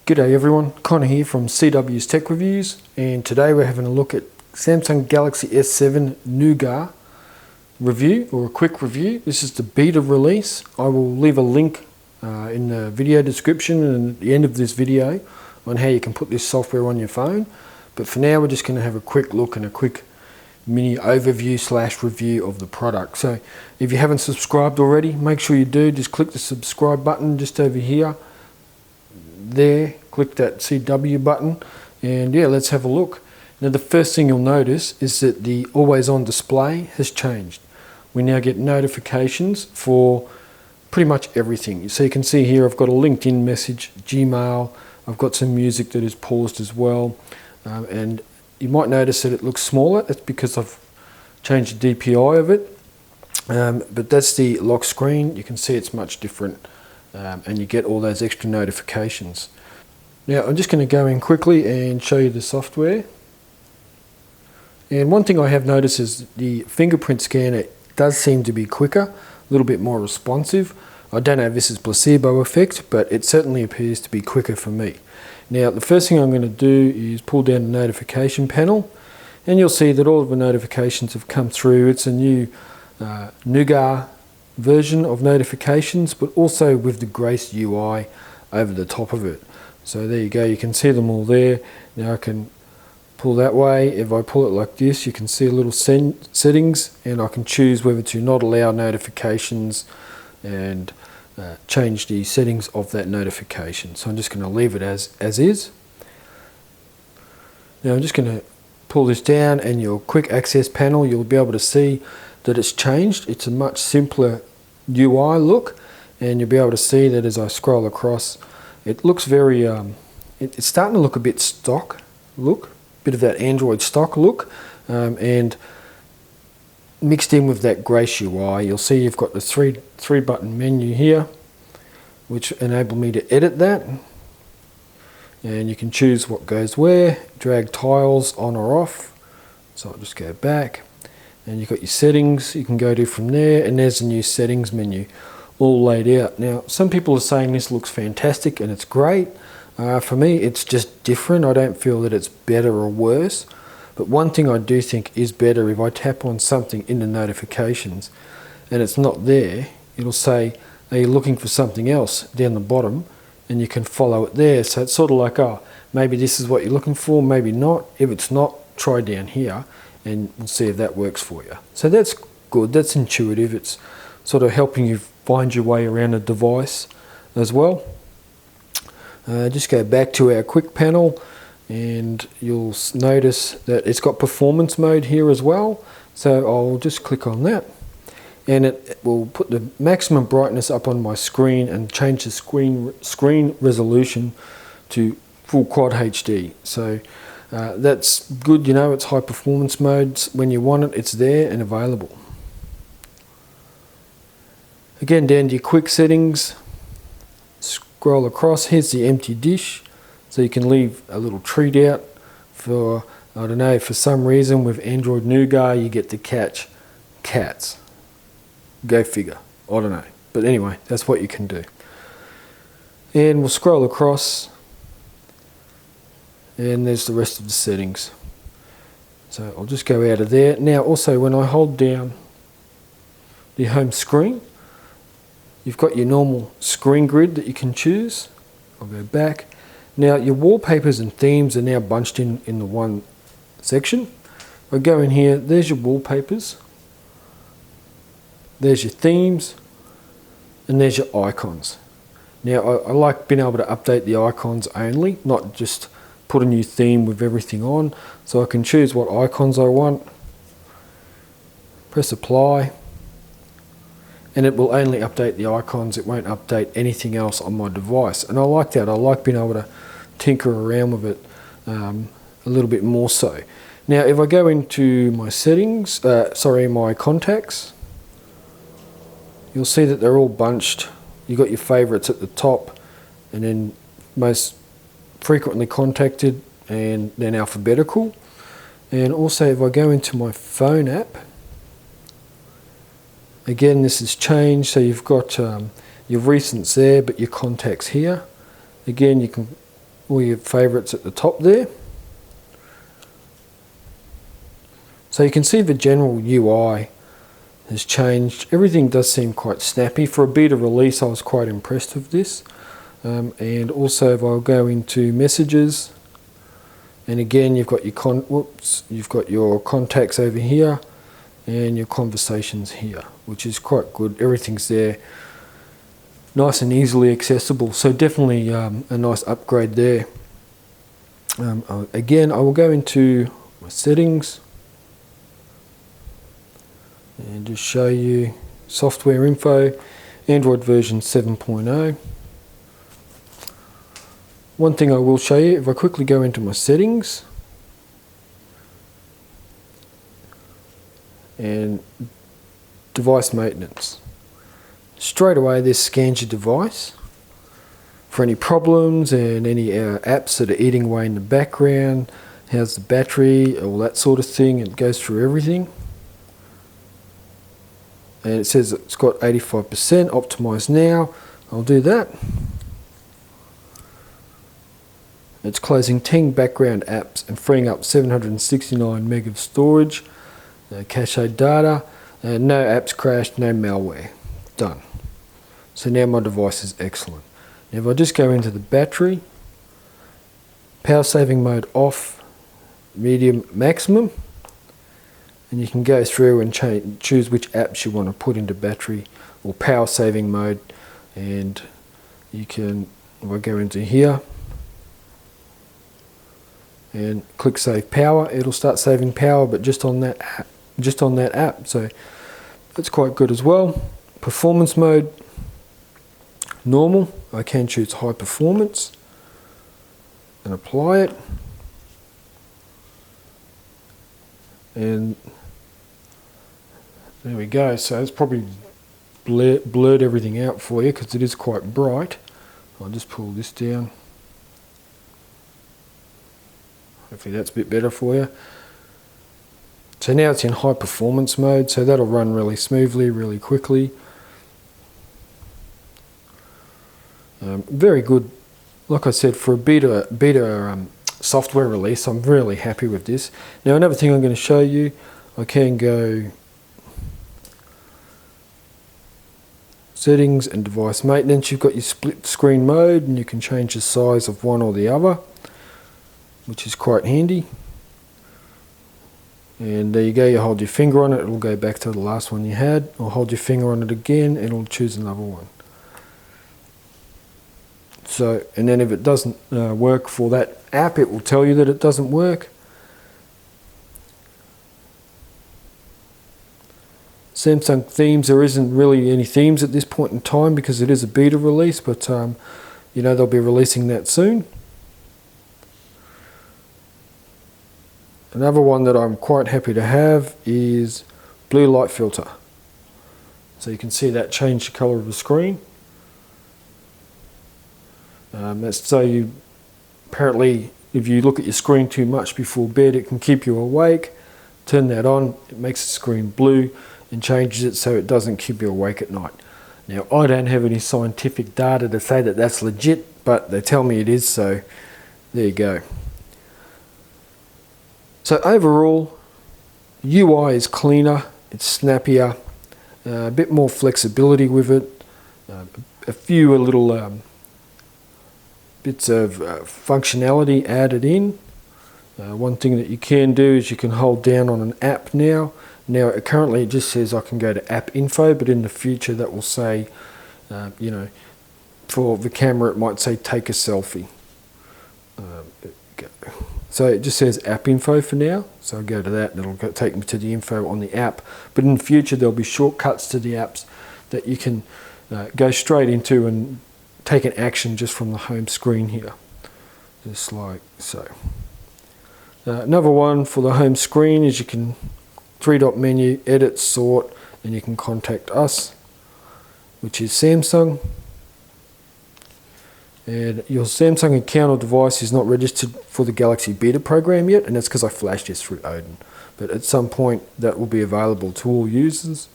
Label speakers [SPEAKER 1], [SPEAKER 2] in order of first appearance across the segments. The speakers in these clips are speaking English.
[SPEAKER 1] G'day everyone, Connor here from CW's Tech Reviews, and today we're having a look at Samsung Galaxy S7 Nougat review, or a quick review. This is the beta release. I will leave a link in the video description and at the end of this video on how you can put this software on your phone. But for now we're just going to have a quick look and a quick mini overview / review of the product. So if you haven't subscribed already, make sure you do. Just click the subscribe button just over here. There, click that CW button, and yeah, let's have a look. Now the first thing you'll notice is that the always on display has changed. We now get notifications for pretty much everything. So you can see here I've got a LinkedIn message, Gmail, I've got some music that is paused as well, and you might notice that it looks smaller. That's because I've changed the DPI of it, but that's the lock screen. You can see it's much different. And you get all those extra notifications. Now I'm just going to go in quickly and show you the software. And one thing I have noticed is the fingerprint scanner does seem to be quicker, a little bit more responsive. I don't know if this is placebo effect, but it certainly appears to be quicker for me. Now the first thing I'm going to do is pull down the notification panel, and you'll see that all of the notifications have come through. It's a new Nougat version of notifications, but also with the Grace UI over the top of it. So there you go, you can see them all there. Now I can pull that way. If I pull it like this, you can see a little settings, and I can choose whether to not allow notifications and change the settings of that notification. So I'm just going to leave it as is. Now I'm just going to pull this down, and your quick access panel, you'll be able to see that it's changed. It's a much simpler UI look, and you'll be able to see that as I scroll across, it looks very it's starting to look a bit stock look, bit of that Android stock look, and mixed in with that Grace UI. You'll see you've got the three button menu here, which enable me to edit that, and you can choose what goes where, drag tiles on or off. So I'll just go back, and you've got your settings you can go to from there, and there's the new settings menu all laid out. Now some people are saying this looks fantastic and it's great. For me it's just different. I don't feel that it's better or worse, but one thing I do think is better, if I tap on something in the notifications and it's not there, it'll say, are you looking for something else, down the bottom, and you can follow it there. So it's sort of like, oh, maybe this is what you're looking for, maybe not. If it's not, try down here and we'll see if that works for you. So that's good, that's intuitive. It's sort of helping you find your way around a device as well. Just go back to our quick panel, and you'll notice that it's got performance mode here as well. So I'll just click on that, and it will put the maximum brightness up on my screen and change the screen resolution to full quad HD. So that's good, you know, it's high performance modes. When you want it, it's there and available. Again, down to your quick settings, scroll across, here's the empty dish. So you can leave a little treat out for, I don't know, for some reason with Android Nougat you get to catch cats. Go figure, I don't know. But anyway, that's what you can do. And we'll scroll across, and there's the rest of the settings. So I'll just go out of there. Now also, when I hold down the home screen, you've got your normal screen grid that you can choose. I'll go back. Now your wallpapers and themes are now bunched in the one section. If I go in here, there's your wallpapers, there's your themes, and there's your icons. Now I like being able to update the icons only, not just put a new theme with everything on. So I can choose what icons I want, press apply, and it will only update the icons. It won't update anything else on my device, and I like that. I like being able to tinker around with it a little bit more so. Now if I go into my settings, my contacts, you'll see that they're all bunched. You've got your favorites at the top, and then most frequently contacted, and then alphabetical. And also if I go into my phone app, again this has changed. So you've got your recents there, but your contacts here. Again, you can all your favorites at the top there. So you can see the general UI has changed. Everything does seem quite snappy. For a beta release, I was quite impressed with this. And also if I'll go into messages, and again you've got your contacts over here and your conversations here, which is quite good. Everything's there, nice and easily accessible, so definitely a nice upgrade there. Again, I will go into my settings and just show you software info, Android version 7.0. One thing I will show you, if I quickly go into my settings and device maintenance, straight away this scans your device for any problems and any apps that are eating away in the background, how's the battery, all that sort of thing. It goes through everything. And it says it's got 85% optimized now. I'll do that. It's closing 10 background apps and freeing up 769 meg of storage, cache data, no apps crashed, no malware. Done. So now my device is excellent. Now if I just go into the battery, power saving mode off, medium, maximum, and you can go through and choose which apps you want to put into battery or power saving mode. And you can, if I go into here and click save power, it'll start saving power, but just on that app. So that's quite good as well. Performance mode, normal. I can choose high performance and apply it. And there we go. So it's probably blurred everything out for you because it is quite bright. I'll just pull this down. Hopefully that's a bit better for you. So now it's in high performance mode, so that'll run really smoothly, really quickly. Very good. Like I said, for a beta software release, I'm really happy with this. Now another thing I'm going to show you, I can go settings and device maintenance. You've got your split screen mode and you can change the size of one or the other, which is quite handy. And there you go, you hold your finger on it, it'll go back to the last one you had, or hold your finger on it again and it'll choose another one. So, and then if it doesn't work for that app, it will tell you that it doesn't work. Samsung themes, there isn't really any themes at this point in time because it is a beta release, but you know, they'll be releasing that soon. Another one that I'm quite happy to have is blue light filter. So you can see that change the color of the screen. That's so you, apparently if you look at your screen too much before bed, it can keep you awake. Turn that on, it makes the screen blue and changes it so it doesn't keep you awake at night. Now I don't have any scientific data to say that that's legit, but they tell me it is, so there you go. So overall, UI is cleaner, it's snappier, a bit more flexibility with it, a few little bits of functionality added in. One thing that you can do is you can hold down on an app now. Now currently it just says I can go to app info, but in the future that will say, you know, for the camera it might say take a selfie. So it just says app info for now, so I'll go to that and it'll take me to the info on the app. But in the future there'll be shortcuts to the apps that you can go straight into and take an action just from the home screen here, just like so. Another one for the home screen is you can 3-dot menu, edit, sort, and you can contact us, which is Samsung. And your Samsung account or device is not registered for the Galaxy Beta program yet, and that's because I flashed this through Odin. But at some point that will be available to all users.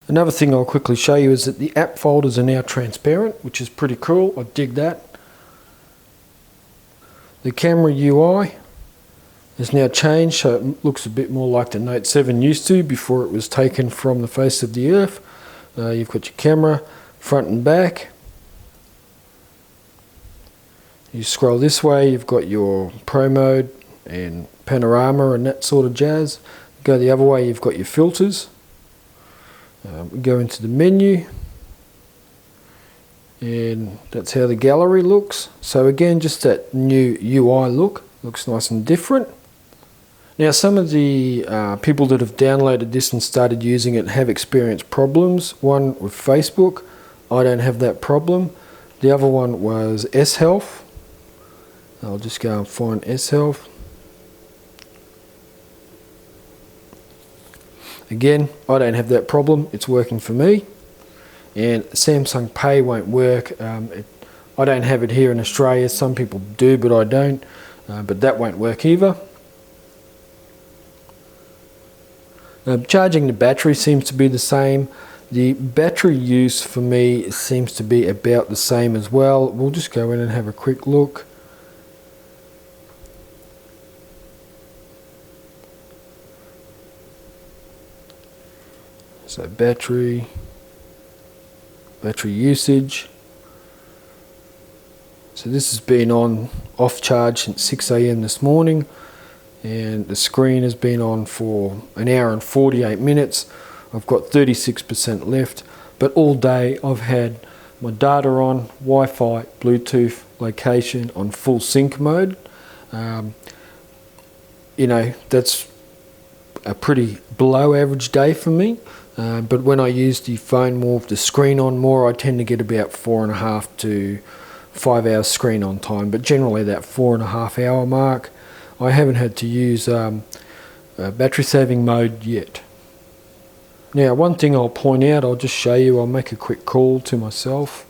[SPEAKER 1] Another thing I'll quickly show you is that the app folders are now transparent, which is pretty cool. I dig that. The camera UI has now changed, so it looks a bit more like the Note 7 used to before it was taken from the face of the earth. You've got your camera front and back. You scroll this way, you've got your Pro mode and panorama and that sort of jazz. Go the other way, you've got your filters. We go into the menu, and that's how the gallery looks. So again, just that new UI look, looks nice and different. Now some of the people that have downloaded this and started using it have experienced problems. One with Facebook, I don't have that problem. The other one was S Health. I'll just go and find S Health. Again, I don't have that problem, it's working for me. And Samsung Pay won't work. I don't have it here in Australia, some people do but I don't, but that won't work either. Charging the battery seems to be the same. The battery use for me seems to be about the same as well. We'll just go in and have a quick look. So battery usage. So this has been off charge since 6 AM this morning, and the screen has been on for an hour and 48 minutes. I've got 36% left, but all day I've had my data on, Wi-Fi, Bluetooth, location on full sync mode. You know, that's a pretty below average day for me. But when I use the phone more, the screen on more, I tend to get about 4.5 to 5 hours screen on time, but generally that 4.5 hour mark. I haven't had to use battery saving mode yet. Now one thing I'll point out, I'll just show you, I'll make a quick call to myself.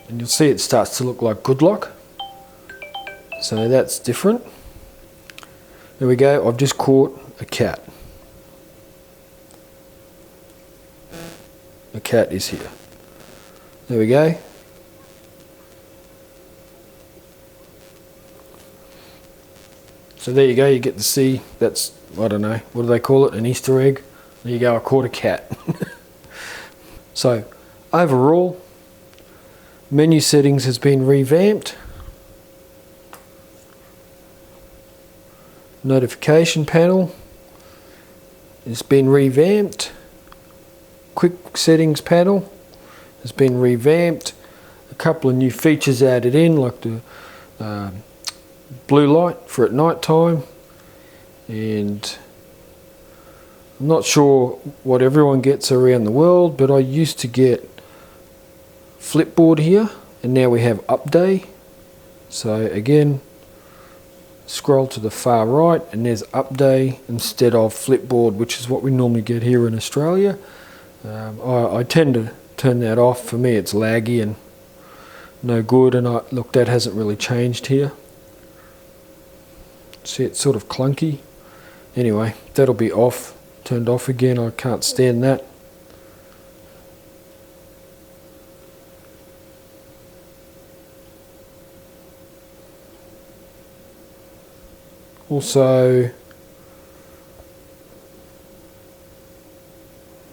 [SPEAKER 1] And you'll see it starts to look like good luck. So that's different. There we go, I've just caught a cat. The cat is here. There we go. So there you go, you get to see, that's, I don't know, what do they call it, an Easter egg? There you go, I caught a cat. So, overall, menu settings has been revamped. Notification panel has been revamped. Quick settings panel has been revamped. A couple of new features added in, like the blue light for at night time, and I'm not sure what everyone gets around the world, but I used to get Flipboard here, and now we have Update. So again, scroll to the far right and there's Update instead of Flipboard, which is what we normally get here in Australia. I tend to turn that off. For me it's laggy and no good, and look, that hasn't really changed here. See, it's sort of clunky. Anyway, that'll be off, turned off again. I can't stand that. Also,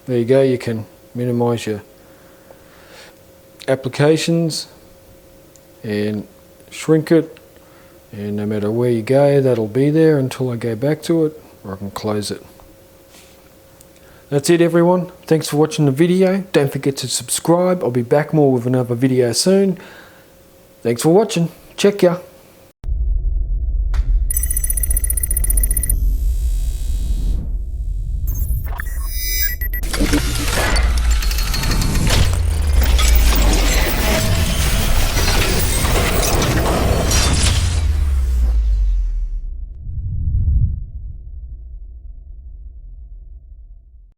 [SPEAKER 1] there you go, you can minimize your applications and shrink it, and no matter where you go, that'll be there until I go back to it, or I can close it. That's it everyone, thanks for watching the video. Don't forget to subscribe. I'll be back more with another video soon. Thanks for watching, check ya.